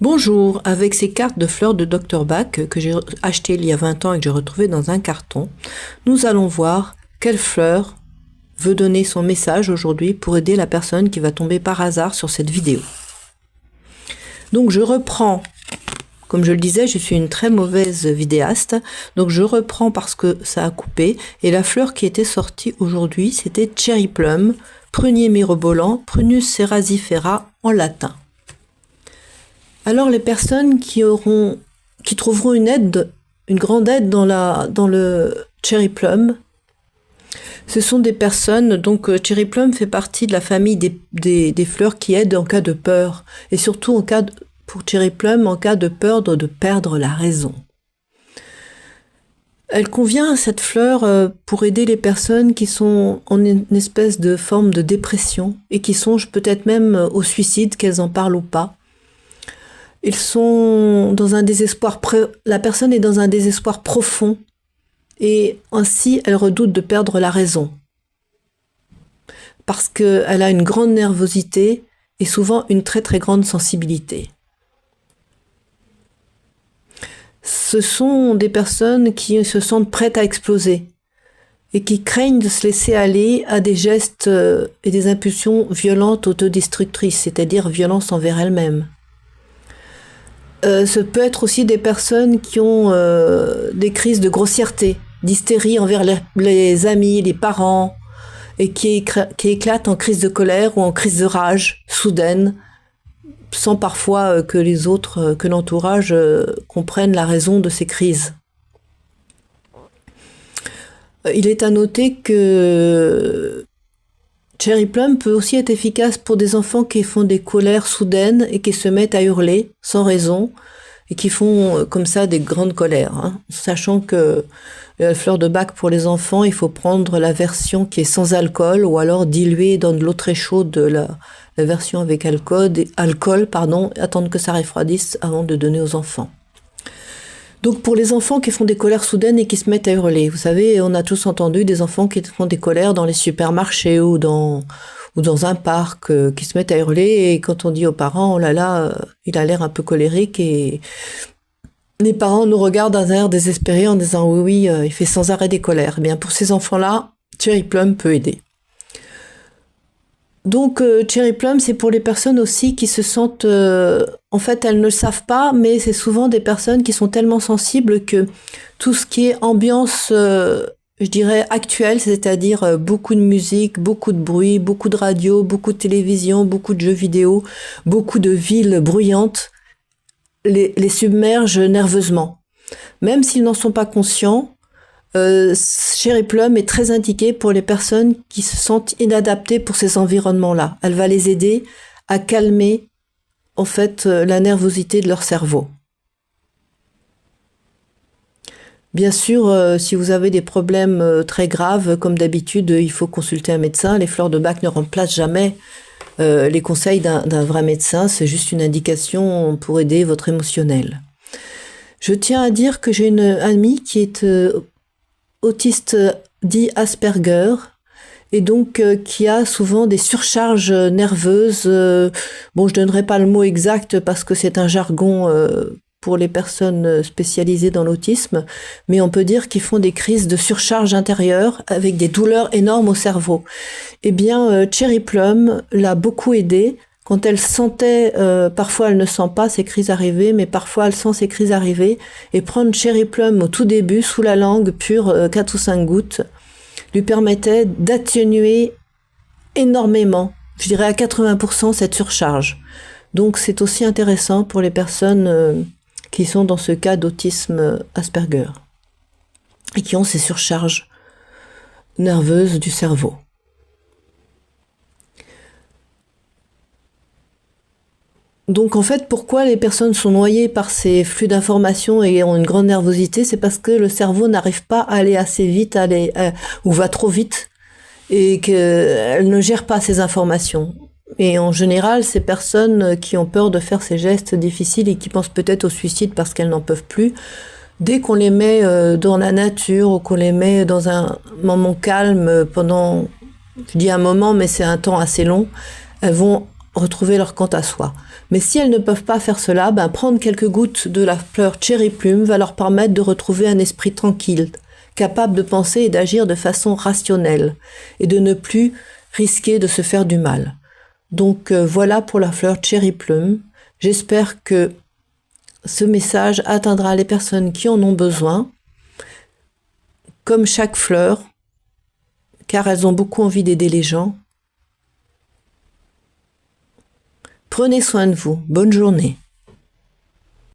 Bonjour, avec ces cartes de fleurs de Dr Bach que j'ai achetées il y a 20 ans et que j'ai retrouvées dans un carton, nous allons voir quelle fleur veut donner son message aujourd'hui pour aider la personne qui va tomber par hasard sur cette vidéo. Donc je reprends, comme je le disais, je suis une très mauvaise vidéaste, donc je reprends parce que ça a coupé, et la fleur qui était sortie aujourd'hui, c'était Cherry Plum, prunier mirobolant, Prunus cerasifera en latin. Alors les personnes qui trouveront une grande aide dans le Cherry Plum, ce sont des personnes, donc Cherry Plum fait partie de la famille des fleurs qui aident en cas de peur, et surtout pour Cherry Plum, en cas de peur de perdre la raison. Elle convient, cette fleur, pour aider les personnes qui sont en une espèce de forme de dépression et qui songent peut-être même au suicide, qu'elles en parlent ou pas. Ils sont dans un désespoir, la personne est dans un désespoir profond et ainsi elle redoute de perdre la raison parce qu'elle a une grande nervosité et souvent une très très grande sensibilité. Ce sont des personnes qui se sentent prêtes à exploser et qui craignent de se laisser aller à des gestes et des impulsions violentes autodestructrices, c'est-à-dire violence envers elles-mêmes. Ce peut être aussi des personnes qui ont des crises de grossièreté, d'hystérie envers les amis, les parents, et qui éclatent en crise de colère ou en crise de rage soudaine, sans parfois que les autres, que l'entourage comprennent la raison de ces crises. Il est à noter que Cherry Plum peut aussi être efficace pour des enfants qui font des colères soudaines et qui se mettent à hurler sans raison et qui font comme ça des grandes colères. Sachant que la fleur de Bach pour les enfants, il faut prendre la version qui est sans alcool ou alors diluée dans de l'eau très chaude, la version avec alcool, attendre que ça refroidisse avant de donner aux enfants. Donc pour les enfants qui font des colères soudaines et qui se mettent à hurler, vous savez, on a tous entendu des enfants qui font des colères dans les supermarchés ou dans un parc, qui se mettent à hurler, et quand on dit aux parents, oh là là, il a l'air un peu colérique, et les parents nous regardent d'un air désespéré en disant oui, il fait sans arrêt des colères. Eh bien pour ces enfants-là, Cherry Plum peut aider. Donc Cherry Plum, c'est pour les personnes aussi qui se sentent, en fait elles ne le savent pas, mais c'est souvent des personnes qui sont tellement sensibles que tout ce qui est ambiance, je dirais actuelle, c'est-à-dire beaucoup de musique, beaucoup de bruit, beaucoup de radio, beaucoup de télévision, beaucoup de jeux vidéo, beaucoup de villes bruyantes, les submerge nerveusement. Même s'ils n'en sont pas conscients, Cherry Plum est très indiquée pour les personnes qui se sentent inadaptées pour ces environnements-là. Elle va les aider à calmer, en fait, la nervosité de leur cerveau. Bien sûr, si vous avez des problèmes très graves, comme d'habitude, il faut consulter un médecin. Les fleurs de Bach ne remplacent jamais les conseils d'un vrai médecin. C'est juste une indication pour aider votre émotionnel. Je tiens à dire que j'ai une amie qui est autiste dit Asperger, et donc qui a souvent des surcharges nerveuses. Bon, je donnerai pas le mot exact parce que c'est un jargon pour les personnes spécialisées dans l'autisme, mais on peut dire qu'ils font des crises de surcharge intérieure avec des douleurs énormes au cerveau. Eh bien, Cherry Plum l'a beaucoup aidée. Quand elle sentait, parfois elle ne sent pas ces crises arriver, mais parfois elle sent ces crises arriver, et prendre Cherry Plum au tout début, sous la langue, pure 4 ou 5 gouttes, lui permettait d'atténuer énormément, je dirais à 80% cette surcharge. Donc c'est aussi intéressant pour les personnes qui sont dans ce cas d'autisme Asperger, et qui ont ces surcharges nerveuses du cerveau. Donc en fait, pourquoi les personnes sont noyées par ces flux d'informations et ont une grande nervosité, c'est parce que le cerveau n'arrive pas à aller assez vite, ou va trop vite, et qu'elle ne gère pas ces informations. Et en général, ces personnes qui ont peur de faire ces gestes difficiles et qui pensent peut-être au suicide parce qu'elles n'en peuvent plus, dès qu'on les met dans la nature ou qu'on les met dans un moment calme pendant, je dis un moment, mais c'est un temps assez long, elles vont retrouver leur quant à soi. Mais si elles ne peuvent pas faire cela, prendre quelques gouttes de la fleur cherry plume va leur permettre de retrouver un esprit tranquille, capable de penser et d'agir de façon rationnelle, et de ne plus risquer de se faire du mal. Donc voilà pour la fleur cherry plume. J'espère que ce message atteindra les personnes qui en ont besoin, comme chaque fleur, car elles ont beaucoup envie d'aider les gens. Prenez soin de vous. Bonne journée.